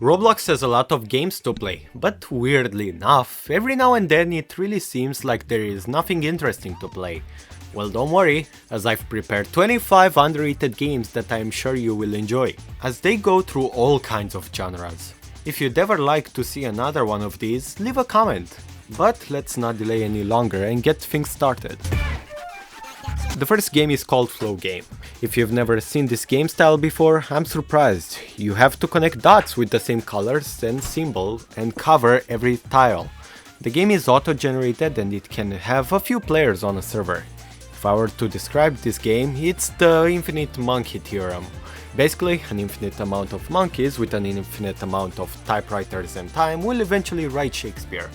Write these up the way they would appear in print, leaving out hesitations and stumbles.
Roblox has a lot of games to play, but weirdly enough, every now and then it really seems like there is nothing interesting to play. Well, don't worry, as I've prepared 25 underrated games that I'm sure you will enjoy, as they go through all kinds of genres. If you'd ever like to see another one of these, leave a comment. But let's not delay any longer and get things started. The first game is called Flow Game. If you've never seen this game style before, I'm surprised. You have to connect dots with the same colors and symbol and cover every tile. The game is auto-generated and it can have a few players on a server. If I were to describe this game, it's the infinite monkey theorem. Basically, an infinite amount of monkeys with an infinite amount of typewriters and time will eventually write Shakespeare.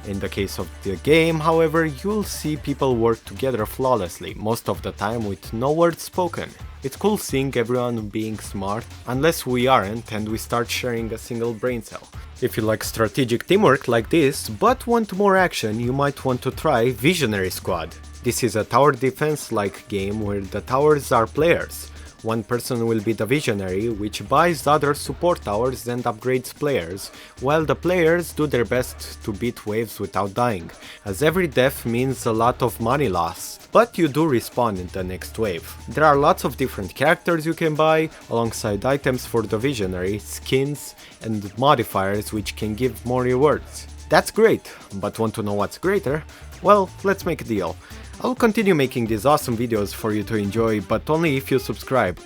In the case of the game, however, you'll see people work together flawlessly, most of the time with no words spoken. It's cool seeing everyone being smart, unless we aren't and we start sharing a single brain cell. If you like strategic teamwork like this, but want more action, you might want to try Visionary Squad. This is a tower defense-like game where the towers are players. One person will be the visionary, which buys other support towers and upgrades players, while the players do their best to beat waves without dying, as every death means a lot of money lost, but you do respawn in the next wave. There are lots of different characters you can buy, alongside items for the visionary, skins, and modifiers which can give more rewards. That's great, but want to know what's greater? Well, let's make a deal. I'll continue making these awesome videos for you to enjoy, but only if you subscribe.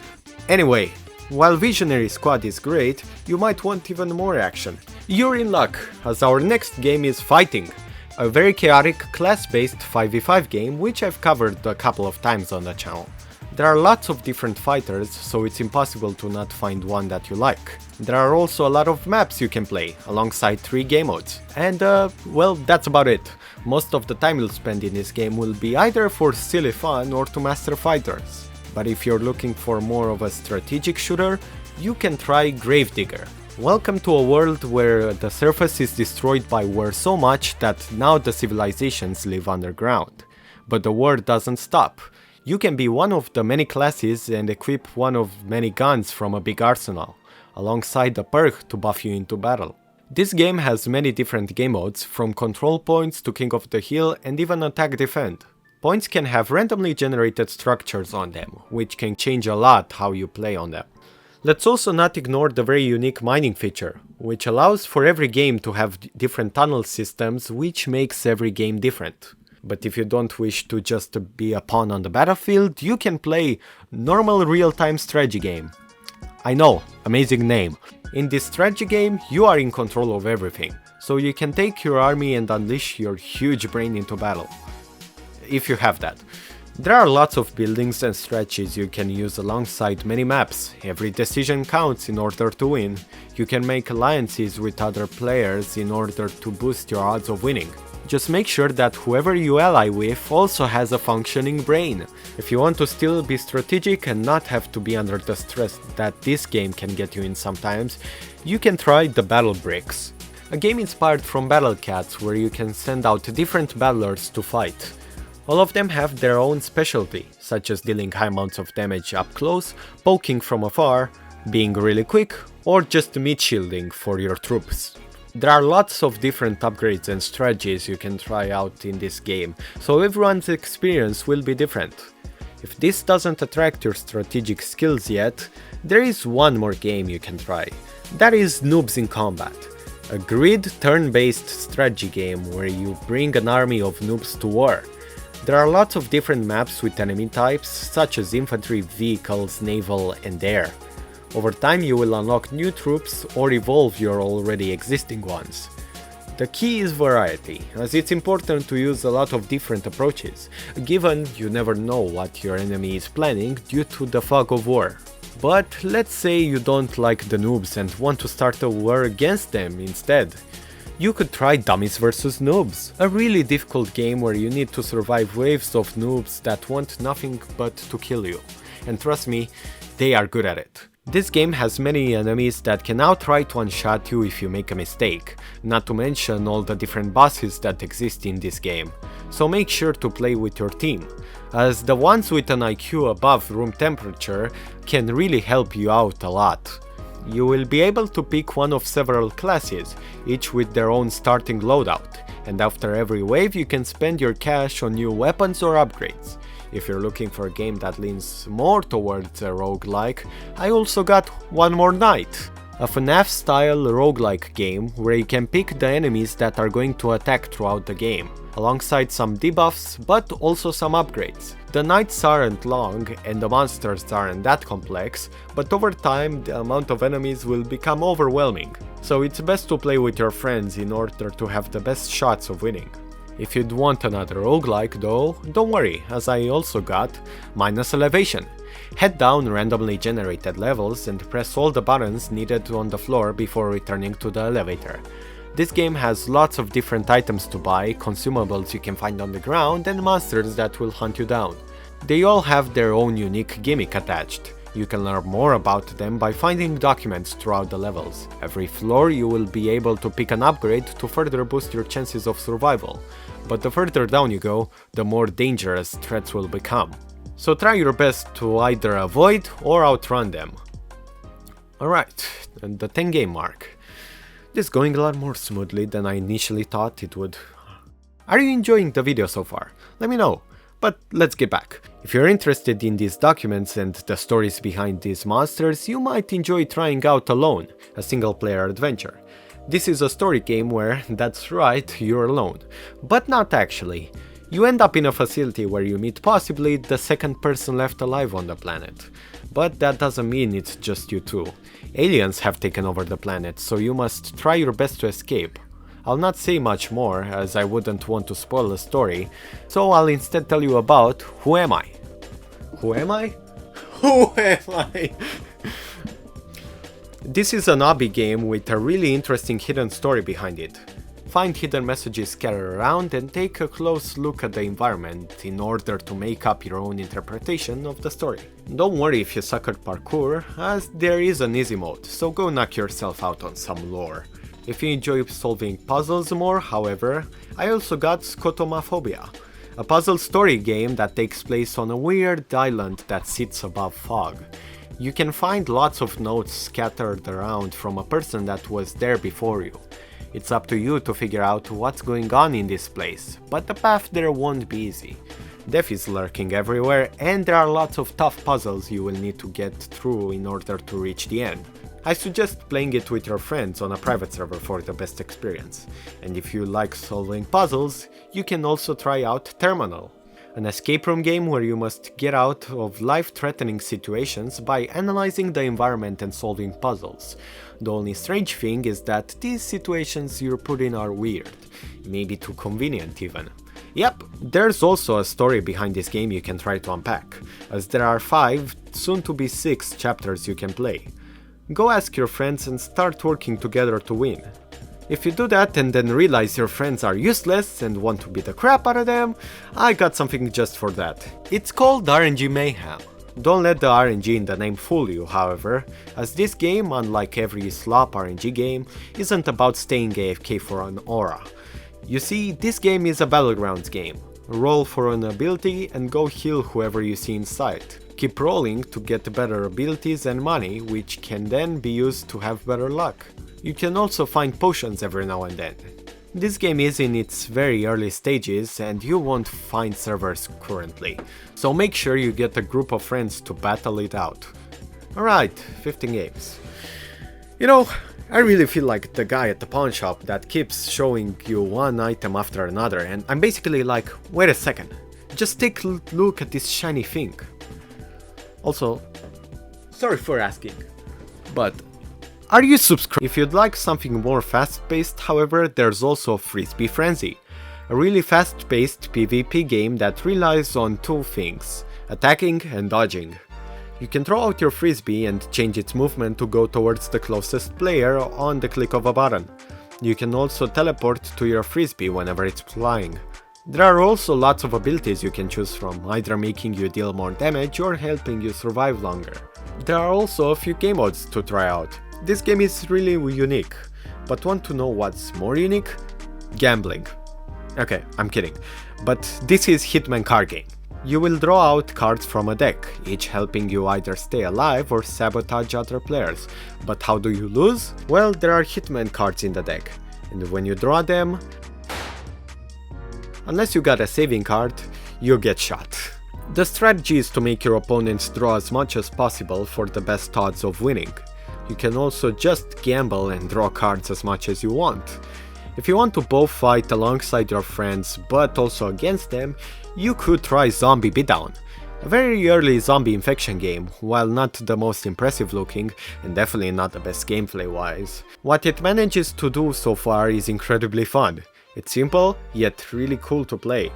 Anyway, while Visionary Squad is great, you might want even more action. You're in luck, as our next game is Fighting, a very chaotic class-based 5v5 game which I've covered a couple of times on the channel. There are lots of different fighters, so it's impossible to not find one that you like. There are also a lot of maps you can play, alongside 3 game modes. And well, that's about it. Most of the time you'll spend in this game will be either for silly fun or to master fighters. But if you're looking for more of a strategic shooter, you can try Gravedigger. Welcome to a world where the surface is destroyed by war so much that now the civilizations live underground. But the war doesn't stop. You can be one of the many classes and equip one of many guns from a big arsenal, alongside a perk to buff you into battle. This game has many different game modes, from control points to King of the Hill and even attack defend. Points can have randomly generated structures on them, which can change a lot how you play on them. Let's also not ignore the very unique mining feature, which allows for every game to have different tunnel systems, which makes every game different. But if you don't wish to just be a pawn on the battlefield, you can play normal real-time strategy game. I know, amazing name. In this strategy game, you are in control of everything, so you can take your army and unleash your huge brain into battle. If you have that. There are lots of buildings and strategies you can use alongside many maps. Every decision counts in order to win. You can make alliances with other players in order to boost your odds of winning. Just make sure that whoever you ally with also has a functioning brain. If you want to still be strategic and not have to be under the stress that this game can get you in sometimes, you can try the Battle Bricks. A game inspired from Battle Cats where you can send out different battlers to fight. All of them have their own specialty, such as dealing high amounts of damage up close, poking from afar, being really quick, or just meat shielding for your troops. There are lots of different upgrades and strategies you can try out in this game, so everyone's experience will be different. If this doesn't attract your strategic skills yet, there is one more game you can try. That is Noobs in Combat, a grid turn-based strategy game where you bring an army of noobs to war. There are lots of different maps with enemy types, such as infantry, vehicles, naval, and air. Over time you will unlock new troops or evolve your already existing ones. The key is variety, as it's important to use a lot of different approaches, given you never know what your enemy is planning due to the fog of war. But let's say you don't like the noobs and want to start a war against them instead. You could try Dummies vs Noobs, a really difficult game where you need to survive waves of noobs that want nothing but to kill you. And trust me, they are good at it. This game has many enemies that can outright one-shot you if you make a mistake, not to mention all the different bosses that exist in this game, so make sure to play with your team, as the ones with an IQ above room temperature can really help you out a lot. You will be able to pick one of several classes, each with their own starting loadout, and after every wave you can spend your cash on new weapons or upgrades. If you're looking for a game that leans more towards a roguelike, I also got One More Night, a FNAF-style roguelike game where you can pick the enemies that are going to attack throughout the game, alongside some debuffs but also some upgrades. The nights aren't long and the monsters aren't that complex, but over time the amount of enemies will become overwhelming, so it's best to play with your friends in order to have the best shots of winning. If you'd want another roguelike though, don't worry, as I also got Minus Elevation. Head down randomly generated levels and press all the buttons needed on the floor before returning to the elevator. This game has lots of different items to buy, consumables you can find on the ground, and monsters that will hunt you down. They all have their own unique gimmick attached. You can learn more about them by finding documents throughout the levels. Every floor you will be able to pick an upgrade to further boost your chances of survival, but the further down you go, the more dangerous threats will become. So try your best to either avoid or outrun them. Alright, and the 10 game mark. This is going a lot more smoothly than I initially thought it would. Are you enjoying the video so far? Let me know. But let's get back. If you're interested in these documents and the stories behind these monsters, you might enjoy trying out Alone, a single player adventure. This is a story game where, that's right, you're alone. But not actually. You end up in a facility where you meet possibly the second person left alive on the planet. But that doesn't mean it's just you two. Aliens have taken over the planet, so you must try your best to escape. I'll not say much more, as I wouldn't want to spoil the story, so I'll instead tell you about Who Am I? Who am I? Who am I? This is an obby game with a really interesting hidden story behind it. Find hidden messages scattered around and take a close look at the environment in order to make up your own interpretation of the story. Don't worry if you suck at parkour, as there is an easy mode, so go knock yourself out on some lore. If you enjoy solving puzzles more, however, I also got Scotomaphobia, a puzzle story game that takes place on a weird island that sits above fog. You can find lots of notes scattered around from a person that was there before you. It's up to you to figure out what's going on in this place, but the path there won't be easy. Death is lurking everywhere, and there are lots of tough puzzles you will need to get through in order to reach the end. I suggest playing it with your friends on a private server for the best experience. And if you like solving puzzles, you can also try out Terminal, an escape room game where you must get out of life-threatening situations by analyzing the environment and solving puzzles. The only strange thing is that these situations you're put in are weird, maybe too convenient even. Yep, there's also a story behind this game you can try to unpack, as there are 5, soon to be 6 chapters you can play. Go ask your friends and start working together to win. If you do that and then realize your friends are useless and want to beat the crap out of them, I got something just for that. It's called RNG Mayhem. Don't let the RNG in the name fool you, however, as this game, unlike every slop RNG game, isn't about staying AFK for an aura. You see, this game is a battlegrounds game. Roll for an ability and go heal whoever you see in sight. Keep rolling to get better abilities and money, which can then be used to have better luck. You can also find potions every now and then. This game is in its very early stages and you won't find servers currently, so make sure you get a group of friends to battle it out. Alright, 15 games. You know, I really feel like the guy at the pawn shop that keeps showing you one item after another, and I'm basically like, wait a second, just take a look at this shiny thing. Also, sorry for asking, but are you subscribed? If you'd like something more fast-paced, however, there's also Frisbee Frenzy, a really fast-paced PvP game that relies on 2 things, attacking and dodging. You can throw out your frisbee and change its movement to go towards the closest player on the click of a button. You can also teleport to your frisbee whenever it's flying. There are also lots of abilities you can choose from, either making you deal more damage or helping you survive longer. There are also a few game modes to try out. This game is really unique, but want to know what's more unique? Gambling. Okay, I'm kidding, but this is Hitman card game. You will draw out cards from a deck, each helping you either stay alive or sabotage other players. But how do you lose? Well, there are hitman cards in the deck, and when you draw them, unless you got a saving card, you get shot. The strategy is to make your opponents draw as much as possible for the best odds of winning. You can also just gamble and draw cards as much as you want. If you want to both fight alongside your friends but also against them, you could try Zombie Beatdown, a very early zombie infection game, while not the most impressive looking and definitely not the best gameplay wise. What it manages to do so far is incredibly fun. It's simple, yet really cool to play.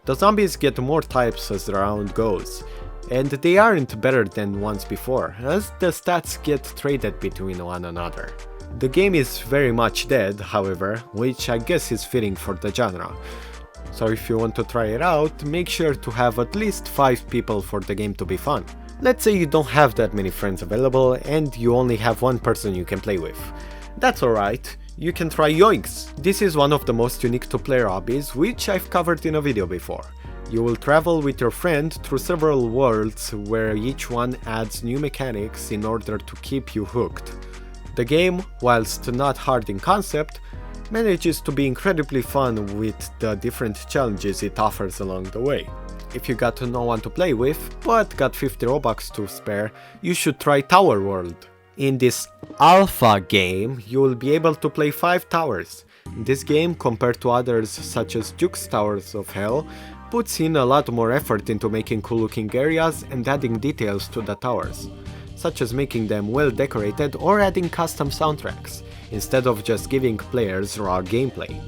The zombies get more types as the round goes, and they aren't better than ones before, as the stats get traded between one another. The game is very much dead, however, which I guess is fitting for the genre. So if you want to try it out, make sure to have at least 5 people for the game to be fun. Let's say you don't have that many friends available and you only have one person you can play with. That's alright, you can try Yoinks. This is one of the most unique to player hobbies, which I've covered in a video before. You will travel with your friend through several worlds where each one adds new mechanics in order to keep you hooked. The game, whilst not hard in concept, manages to be incredibly fun with the different challenges it offers along the way. If you got no one to play with, but got 50 Robux to spare, you should try Tower World. In this alpha game, you will be able to play 5 towers. This game, compared to others such as Duke's Towers of Hell, puts in a lot more effort into making cool looking areas and adding details to the towers, such as making them well decorated or adding custom soundtracks, instead of just giving players raw gameplay.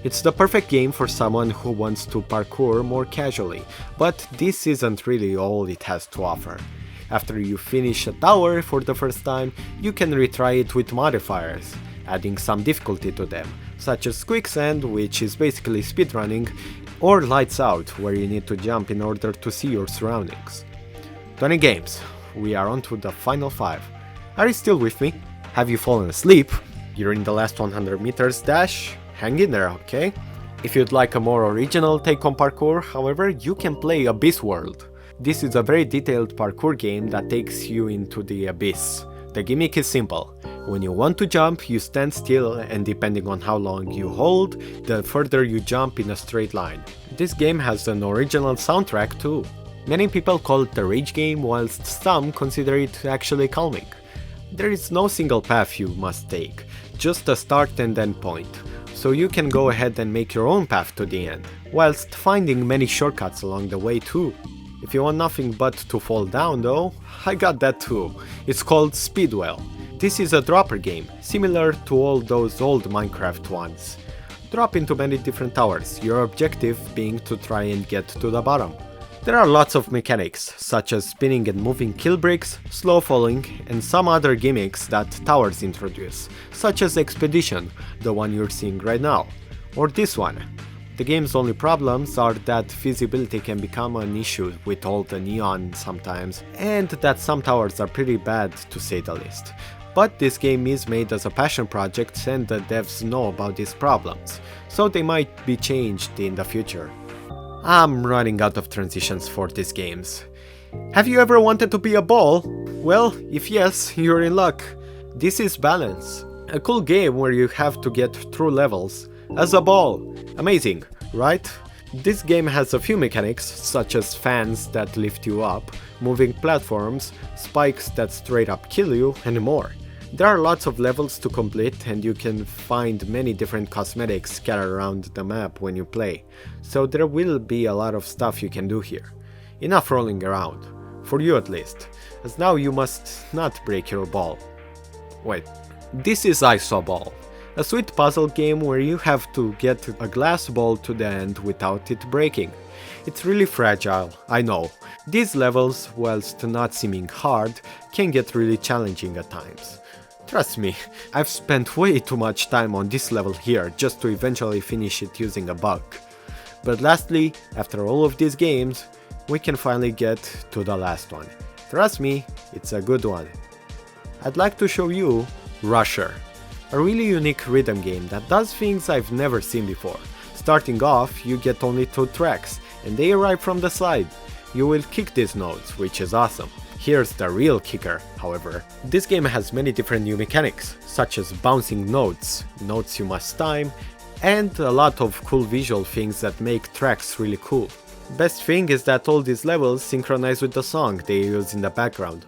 It's the perfect game for someone who wants to parkour more casually, but this isn't really all it has to offer. After you finish a tower for the first time, you can retry it with modifiers, adding some difficulty to them, such as quicksand, which is basically speedrunning, or lights out, where you need to jump in order to see your surroundings. 20 games. We are on to the final 5. Are you still with me? Have you fallen asleep? You're in the last 100 meters dash? Hang in there, okay? If you'd like a more original take on parkour, however, you can play Abyss World. This is a very detailed parkour game that takes you into the abyss. The gimmick is simple. When you want to jump, you stand still, and depending on how long you hold, the further you jump in a straight line. This game has an original soundtrack too. Many people call it a rage game, whilst some consider it actually calming. There is no single path you must take, just a start and end point, so you can go ahead and make your own path to the end, whilst finding many shortcuts along the way too. If you want nothing but to fall down though, I got that too. It's called Speedwell. This is a dropper game, similar to all those old Minecraft ones. Drop into many different towers, your objective being to try and get to the bottom. There are lots of mechanics, such as spinning and moving kill bricks, slow falling, and some other gimmicks that towers introduce, such as Expedition, the one you're seeing right now, or this one. The game's only problems are that feasibility can become an issue with all the neon sometimes, and that some towers are pretty bad to say the least. But this game is made as a passion project and the devs know about these problems, so they might be changed in the future. I'm running out of transitions for these games. Have you ever wanted to be a ball? Well, if yes, you're in luck. This is Balance, a cool game where you have to get through levels as a ball. Amazing, right? This game has a few mechanics, such as fans that lift you up, moving platforms, spikes that straight up kill you, and more. There are lots of levels to complete, and you can find many different cosmetics scattered around the map when you play, so there will be a lot of stuff you can do here. Enough rolling around, for you at least, as now you must not break your ball. Wait, this is Iso Ball, a sweet puzzle game where you have to get a glass ball to the end without it breaking. It's really fragile, I know. These levels, whilst not seeming hard, can get really challenging at times. Trust me, I've spent way too much time on this level here just to eventually finish it using a bug. But lastly, after all of these games, we can finally get to the last one. Trust me, it's a good one. I'd like to show you Rusher, a really unique rhythm game that does things I've never seen before. Starting off, you get only 2 tracks, and they arrive from the side. you will kick these nodes, which is awesome. Here's the real kicker, however. This game has many different new mechanics, such as bouncing nodes, nodes you must time, and a lot of cool visual things that make tracks really cool. Best thing is that all these levels synchronize with the song they use in the background,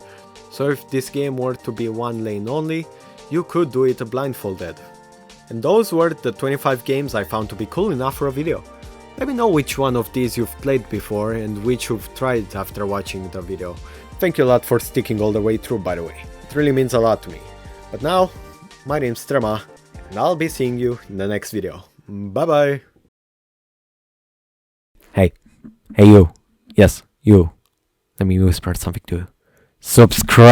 so if this game were to be one lane only, you could do it blindfolded. And those were the 25 games I found to be cool enough for a video. Let me know which one of these you've played before and which you've tried after watching the video. Thank you a lot for sticking all the way through, by the way. It really means a lot to me. But now, my name's Trema, and I'll be seeing you in the next video. Bye bye! Hey you. Yes, you. Let me whisper something to you. Subscribe!